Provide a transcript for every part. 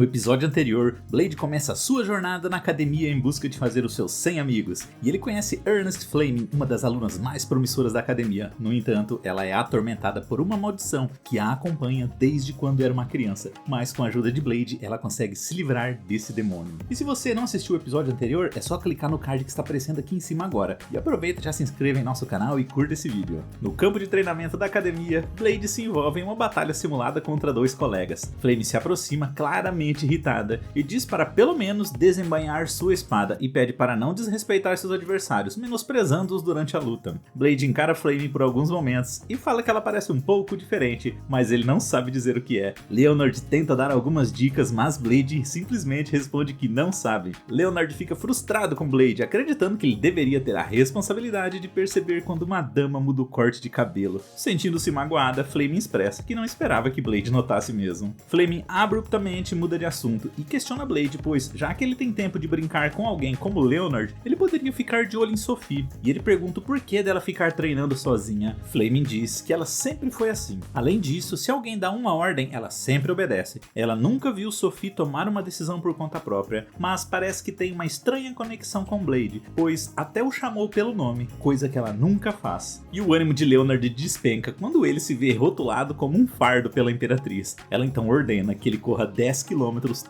No episódio anterior, Blade começa a sua jornada na academia em busca de fazer os seus 100 amigos, e ele conhece Ernest Fleming, uma das alunas mais promissoras da academia. No entanto, ela é atormentada por uma maldição que a acompanha desde quando era uma criança, mas com a ajuda de Blade, ela consegue se livrar desse demônio. E se você não assistiu o episódio anterior, é só clicar no card que está aparecendo aqui em cima agora, e aproveita e já se inscreva em nosso canal e curta esse vídeo. No campo de treinamento da academia, Blade se envolve em uma batalha simulada contra dois colegas. Fleming se aproxima claramente irritada e diz para pelo menos desembainhar sua espada e pede para não desrespeitar seus adversários, menosprezando-os durante a luta. Blade encara Fleming por alguns momentos e fala que ela parece um pouco diferente, mas ele não sabe dizer o que é. Leonard tenta dar algumas dicas, mas Blade simplesmente responde que não sabe. Leonard fica frustrado com Blade, acreditando que ele deveria ter a responsabilidade de perceber quando uma dama muda o corte de cabelo. Sentindo-se magoada, Fleming expressa que não esperava que Blade notasse mesmo. Fleming abruptamente muda de assunto e questiona Blade, pois já que ele tem tempo de brincar com alguém como Leonard, ele poderia ficar de olho em Sophie, e ele pergunta o porquê dela ficar treinando sozinha. Fleming diz que ela sempre foi assim. Além disso, se alguém dá uma ordem, ela sempre obedece. Ela nunca viu Sophie tomar uma decisão por conta própria, mas parece que tem uma estranha conexão com Blade, pois até o chamou pelo nome, coisa que ela nunca faz. E o ânimo de Leonard despenca quando ele se vê rotulado como um fardo pela Imperatriz. Ela então ordena que ele corra 10 km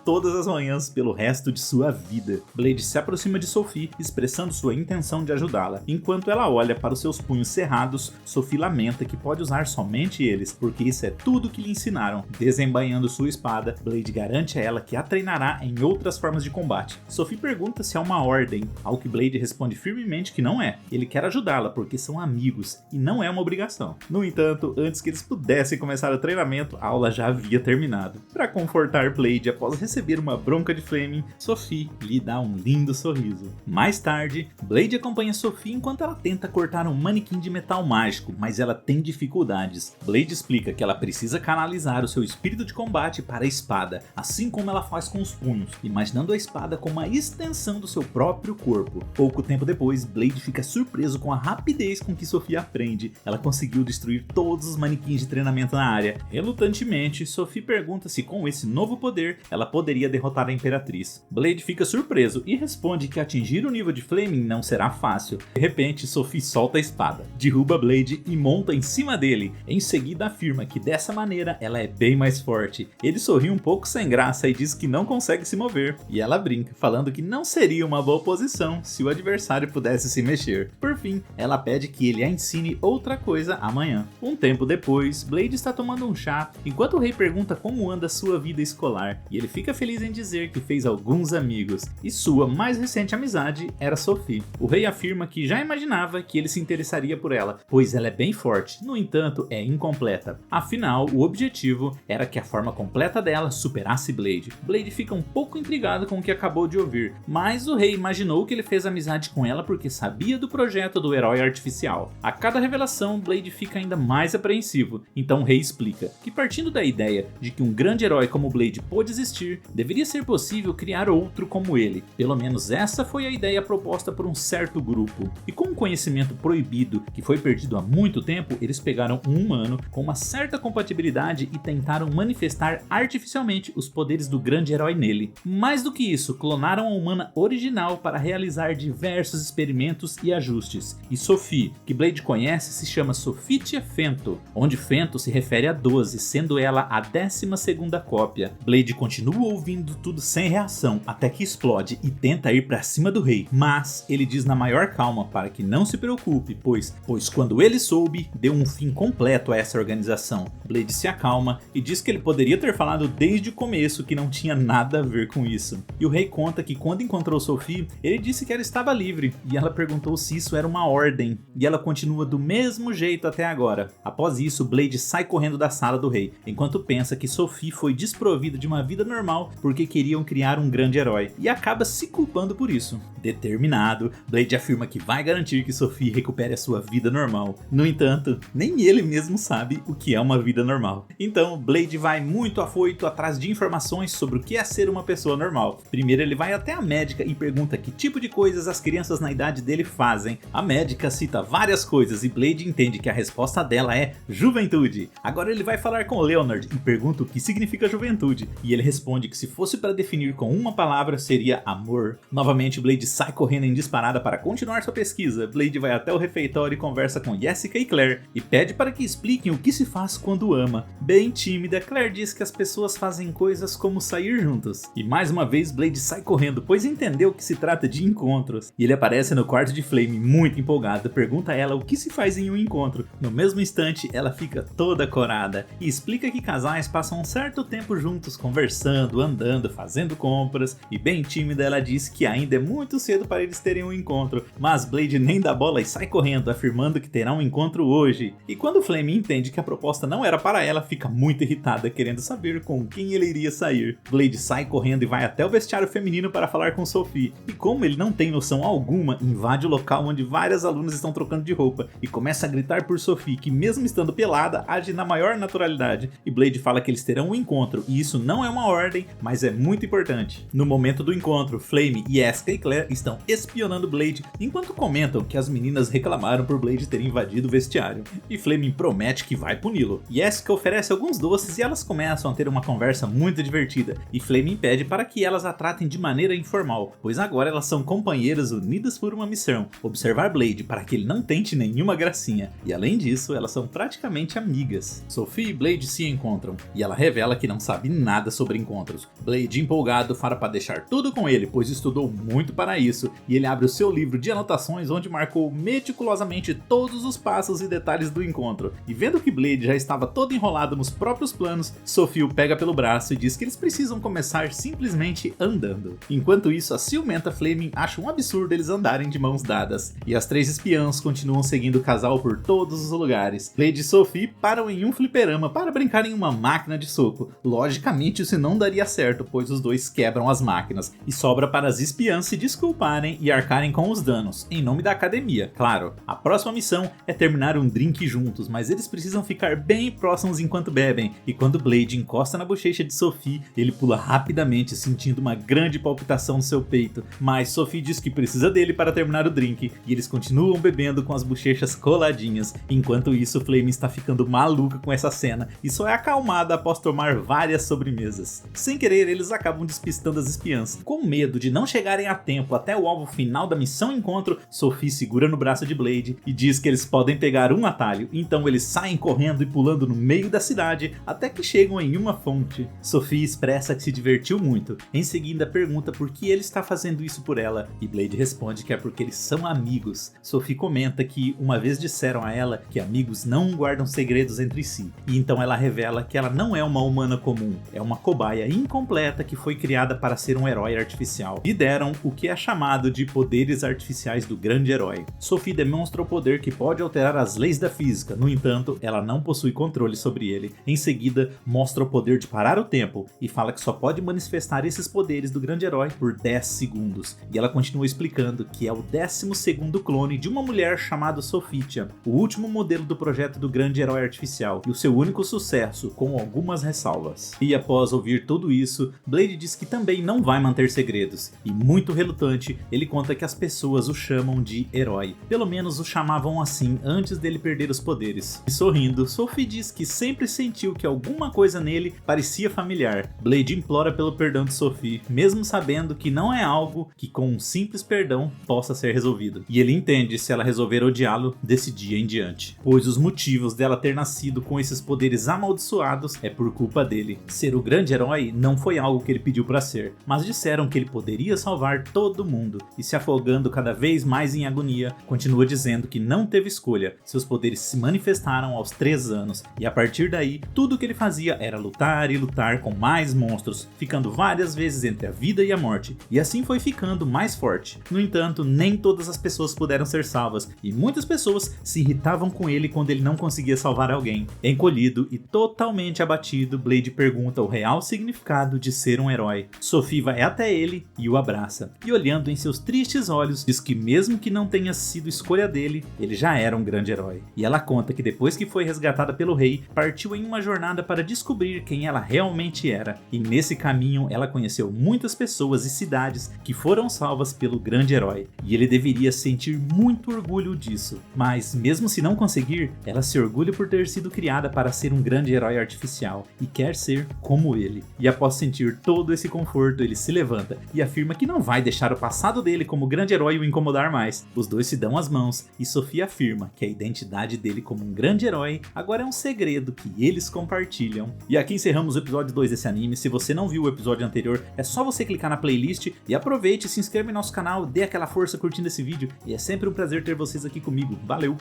todas as manhãs pelo resto de sua vida. Blade se aproxima de Sophie, expressando sua intenção de ajudá-la. Enquanto ela olha para os seus punhos cerrados, Sophie lamenta que pode usar somente eles, porque isso é tudo que lhe ensinaram. Desembainhando sua espada, Blade garante a ela que a treinará em outras formas de combate. Sophie pergunta se é uma ordem, ao que Blade responde firmemente que não é. Ele quer ajudá-la porque são amigos e não é uma obrigação. No entanto, antes que eles pudessem começar o treinamento, a aula já havia terminado. Para confortar Blade após receber uma bronca de Fleming, Sophie lhe dá um lindo sorriso. Mais tarde, Blade acompanha Sophie enquanto ela tenta cortar um manequim de metal mágico, mas ela tem dificuldades. Blade explica que ela precisa canalizar o seu espírito de combate para a espada, assim como ela faz com os punhos, imaginando a espada como uma extensão do seu próprio corpo. Pouco tempo depois, Blade fica surpreso com a rapidez com que Sophie aprende. Ela conseguiu destruir todos os manequins de treinamento na área. Relutantemente, Sophie pergunta se com esse novo poder ela poderia derrotar a Imperatriz. Blade fica surpreso e responde que atingir o nível de Fleming não será fácil. De repente, Sophie solta a espada, derruba Blade e monta em cima dele. Em seguida afirma que dessa maneira ela é bem mais forte. Ele sorri um pouco sem graça e diz que não consegue se mover. E ela brinca, falando que não seria uma boa posição se o adversário pudesse se mexer. Por fim, ela pede que ele a ensine outra coisa amanhã. Um tempo depois, Blade está tomando um chá, enquanto o rei pergunta como anda sua vida escolar, e ele fica feliz em dizer que fez alguns amigos, e sua mais recente amizade era Sophie. O rei afirma que já imaginava que ele se interessaria por ela, pois ela é bem forte, no entanto é incompleta. Afinal, o objetivo era que a forma completa dela superasse Blade. Blade fica um pouco intrigado com o que acabou de ouvir, mas o rei imaginou que ele fez amizade com ela porque sabia do projeto do herói artificial. A cada revelação, Blade fica ainda mais apreensivo, então o rei explica que partindo da ideia de que um grande herói como Blade pôde existir, deveria ser possível criar outro como ele. Pelo menos essa foi a ideia proposta por um certo grupo. E com um conhecimento proibido que foi perdido há muito tempo, eles pegaram um humano com uma certa compatibilidade e tentaram manifestar artificialmente os poderes do grande herói nele. Mais do que isso, clonaram a humana original para realizar diversos experimentos e ajustes. E Sophie, que Blade conhece, se chama Sophitia Fento, onde Fento se refere a 12, sendo ela a 12ª cópia. Blade continua ouvindo tudo sem reação, até que explode e tenta ir pra cima do rei, mas ele diz na maior calma para que não se preocupe, pois quando ele soube, deu um fim completo a essa organização. Blade se acalma e diz que ele poderia ter falado desde o começo que não tinha nada a ver com isso. E o rei conta que quando encontrou Sophie, ele disse que ela estava livre, e ela perguntou se isso era uma ordem, e ela continua do mesmo jeito até agora. Após isso, Blade sai correndo da sala do rei, enquanto pensa que Sophie foi desprovida de uma vida normal porque queriam criar um grande herói, e acaba se culpando por isso. Determinado, Blade afirma que vai garantir que Sophie recupere a sua vida normal. No entanto, nem ele mesmo sabe o que é uma vida normal. Então, Blade vai muito afoito atrás de informações sobre o que é ser uma pessoa normal. Primeiro ele vai até a médica e pergunta que tipo de coisas as crianças na idade dele fazem. A médica cita várias coisas e Blade entende que a resposta dela é juventude. Agora ele vai falar com Leonard e pergunta o que significa juventude, e ele ele responde que se fosse para definir com uma palavra seria amor. Novamente Blade sai correndo em disparada para continuar sua pesquisa. Blade vai até o refeitório e conversa com Jessica e Claire e pede para que expliquem o que se faz quando ama. Bem tímida, Claire diz que as pessoas fazem coisas como sair juntos. E mais uma vez Blade sai correndo, pois entendeu que se trata de encontros. E ele aparece no quarto de Flame muito empolgado, pergunta a ela o que se faz em um encontro. No mesmo instante ela fica toda corada e explica que casais passam um certo tempo juntos, conversando, andando, fazendo compras, e bem tímida ela diz que ainda é muito cedo para eles terem um encontro, mas Blade nem dá bola e sai correndo, afirmando que terá um encontro hoje. E quando Flame entende que a proposta não era para ela, fica muito irritada, querendo saber com quem ele iria sair. Blade sai correndo e vai até o vestiário feminino para falar com Sophie, e como ele não tem noção alguma, invade o local onde várias alunas estão trocando de roupa, e começa a gritar por Sophie, que mesmo estando pelada, age na maior naturalidade, e Blade fala que eles terão um encontro, e isso não é uma ordem, mas é muito importante. No momento do encontro, Flame, Jessica e Claire estão espionando Blade, enquanto comentam que as meninas reclamaram por Blade ter invadido o vestiário, e Flame promete que vai puni-lo. Jessica oferece alguns doces e elas começam a ter uma conversa muito divertida, e Flame pede para que elas a tratem de maneira informal, pois agora elas são companheiras unidas por uma missão, observar Blade para que ele não tente nenhuma gracinha, e além disso, elas são praticamente amigas. Sophie e Blade se encontram, e ela revela que não sabe nada sobre encontros. Blade, empolgado, fala para deixar tudo com ele, pois estudou muito para isso, e ele abre o seu livro de anotações onde marcou meticulosamente todos os passos e detalhes do encontro. E vendo que Blade já estava todo enrolado nos próprios planos, Sophie o pega pelo braço e diz que eles precisam começar simplesmente andando. Enquanto isso, a ciumenta Fleming acha um absurdo eles andarem de mãos dadas, e as três espiãs continuam seguindo o casal por todos os lugares. Blade e Sophie param em um fliperama para brincar em uma máquina de soco. Logicamente isso não daria certo, pois os dois quebram as máquinas, e sobra para as espiãs se desculparem e arcarem com os danos, em nome da academia, claro. A próxima missão é terminar um drink juntos, mas eles precisam ficar bem próximos enquanto bebem, e quando Blade encosta na bochecha de Sophie, ele pula rapidamente, sentindo uma grande palpitação no seu peito, mas Sophie diz que precisa dele para terminar o drink, e eles continuam bebendo com as bochechas coladinhas. Enquanto isso, Flame está ficando maluca com essa cena, e só é acalmada após tomar várias sobremesas. Sem querer, eles acabam despistando as espiãs. Com medo de não chegarem a tempo até o alvo final da missão encontro, Sophie segura no braço de Blade e diz que eles podem pegar um atalho, então eles saem correndo e pulando no meio da cidade até que chegam em uma fonte. Sophie expressa que se divertiu muito, em seguida pergunta por que ele está fazendo isso por ela, e Blade responde que é porque eles são amigos. Sophie comenta que uma vez disseram a ela que amigos não guardam segredos entre si, e então ela revela que ela não é uma humana comum, é uma cobaia incompleta que foi criada para ser um herói artificial, e deram o que é chamado de poderes artificiais do grande herói. Sophie demonstra o poder que pode alterar as leis da física, no entanto, ela não possui controle sobre ele. Em seguida, mostra o poder de parar o tempo, e fala que só pode manifestar esses poderes do grande herói por 10 segundos, e ela continua explicando que é o 12º clone de uma mulher chamada Sophitia, o último modelo do projeto do grande herói artificial, e o seu único sucesso, com algumas ressalvas. E após ouvir tudo isso, Blade diz que também não vai manter segredos, e muito relutante, ele conta que as pessoas o chamam de herói, pelo menos o chamavam assim antes dele perder os poderes. E sorrindo, Sophie diz que sempre sentiu que alguma coisa nele parecia familiar. Blade implora pelo perdão de Sophie, mesmo sabendo que não é algo que com um simples perdão possa ser resolvido. E ele entende se ela resolver odiá-lo desse dia em diante, pois os motivos dela ter nascido com esses poderes amaldiçoados é por culpa dele. Ser o grande herói não foi algo que ele pediu para ser, mas disseram que ele poderia salvar todo mundo, e se afogando cada vez mais em agonia, continua dizendo que não teve escolha. Seus poderes se manifestaram aos 3 anos, e a partir daí, tudo que ele fazia era lutar e lutar com mais monstros, ficando várias vezes entre a vida e a morte, e assim foi ficando mais forte. No entanto, nem todas as pessoas puderam ser salvas, e muitas pessoas se irritavam com ele quando ele não conseguia salvar alguém. Encolhido e totalmente abatido, Blade pergunta o real significado de ser um herói. Sophie vai até ele e o abraça, e olhando em seus tristes olhos, diz que mesmo que não tenha sido escolha dele, ele já era um grande herói. E ela conta que depois que foi resgatada pelo rei, partiu em uma jornada para descobrir quem ela realmente era, e nesse caminho ela conheceu muitas pessoas e cidades que foram salvas pelo grande herói, e ele deveria sentir muito orgulho disso. Mas mesmo se não conseguir, ela se orgulha por ter sido criada para ser um grande herói artificial, e quer ser como ele. E após sentir todo esse conforto, ele se levanta e afirma que não vai deixar o passado dele como grande herói o incomodar mais. Os dois se dão as mãos e Sofia afirma que a identidade dele como um grande herói agora é um segredo que eles compartilham. E aqui encerramos o episódio 2 desse anime. Se você não viu o episódio anterior, é só você clicar na playlist e aproveite, se inscreva em nosso canal, dê aquela força curtindo esse vídeo e é sempre um prazer ter vocês aqui comigo. Valeu!